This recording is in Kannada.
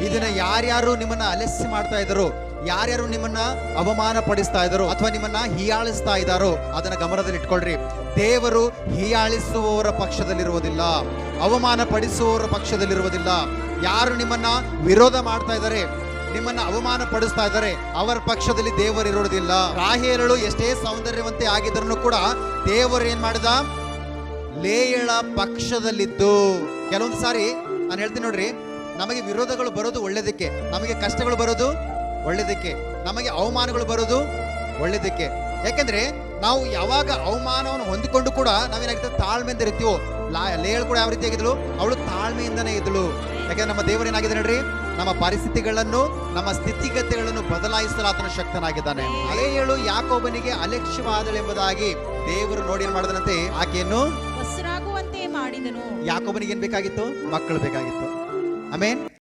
ಇದನ್ನ ಯಾರ್ಯಾರು ನಿಮ್ಮನ್ನ ಅಲಸ್ಯ ಮಾಡ್ತಾ ಇದ್ರು, ಯಾರ್ಯಾರು ನಿಮ್ಮನ್ನ ಅವಮಾನ ಪಡಿಸ್ತಾ ಇದ್ದಾರೋ ಅಥವಾ ನಿಮ್ಮನ್ನ ಹೀಯಾಳಿಸ್ತಾ ಇದ್ದಾರೋ ಅದನ್ನ ಗಮನದಲ್ಲಿ ಇಟ್ಕೊಳ್ರಿ. ದೇವರು ಹೀಯಾಳಿಸುವವರ ಪಕ್ಷದಲ್ಲಿರುವುದಿಲ್ಲ, ಅವಮಾನ ಪಡಿಸುವವರ ಪಕ್ಷದಲ್ಲಿರುವುದಿಲ್ಲ. ಯಾರು ನಿಮ್ಮನ್ನ ವಿರೋಧ ಮಾಡ್ತಾ ಇದ್ದಾರೆ, ನಿಮ್ಮನ್ನ ಅವಮಾನ ಪಡಿಸ್ತಾ ಇದ್ದಾರೆ, ಅವರ ಪಕ್ಷದಲ್ಲಿ ದೇವರು ಇರುವುದಿಲ್ಲ. ರಾಹೇಲಳು ಎಷ್ಟೇ ಸೌಂದರ್ಯವಂತೆ ಆಗಿದ್ರು ಕೂಡ ದೇವರು ಏನ್ ಮಾಡಿದ, ಲೇಯಳ ಪಕ್ಷದಲ್ಲಿದ್ದು. ಕೆಲವೊಂದು ಸಾರಿ ನಾನು ಹೇಳ್ತೀನಿ ನೋಡ್ರಿ, ನಮಗೆ ವಿರೋಧಗಳು ಬರೋದು ಒಳ್ಳೇದಕ್ಕೆ, ನಮಗೆ ಕಷ್ಟಗಳು ಬರೋದು ಒಳ್ಳೇದಕ್ಕೆ, ನಮಗೆ ಅವಮಾನಗಳು ಬರೋದು ಒಳ್ಳೇದಕ್ಕೆ. ಯಾಕೆಂದ್ರೆ ನಾವು ಯಾವಾಗ ಅವಮಾನವನ್ನು ಹೊಂದಿಕೊಂಡು ಕೂಡ ನಾವೇನಾಗ್ತದೆ, ತಾಳ್ಮೆಯಿಂದ ಇರ್ತೀವೋ. ಲೇಯಳು ಕೂಡ ಯಾವ ರೀತಿ ಆಗಿದ್ಳು, ಅವಳು ತಾಳ್ಮೆಯಿಂದನೇ ಇದ್ಳು. ಯಾಕಂದ್ರೆ ನಮ್ಮ ದೇವರು ಏನಾಗಿದೆ ನೋಡ್ರಿ, ನಮ್ಮ ಪರಿಸ್ಥಿತಿಗಳನ್ನು, ನಮ್ಮ ಸ್ಥಿತಿಗತಿಗಳನ್ನು ಬದಲಾಯಿಸಲು ಆತನ ಶಕ್ತನಾಗಿದ್ದಾನೆ. ಲೇಯಳು ಯಾಕೋಬನಿಗೆ ಅಲಕ್ಷ್ಯವಾದಳೆಂಬುದಾಗಿ ದೇವರು ನೋಡಿ ಏನ್ ಮಾಡಿದನಂತೆ, ಆಕೆಯನ್ನು ವಸ್ರಾಗುವಂತೆ ಮಾಡಿದನು. ಯಾಕೋಬನಿಗೆ ಏನ್ ಬೇಕಾಗಿತ್ತು, ಮಕ್ಕಳು ಬೇಕಾಗಿತ್ತು. ಆಮೇನ್.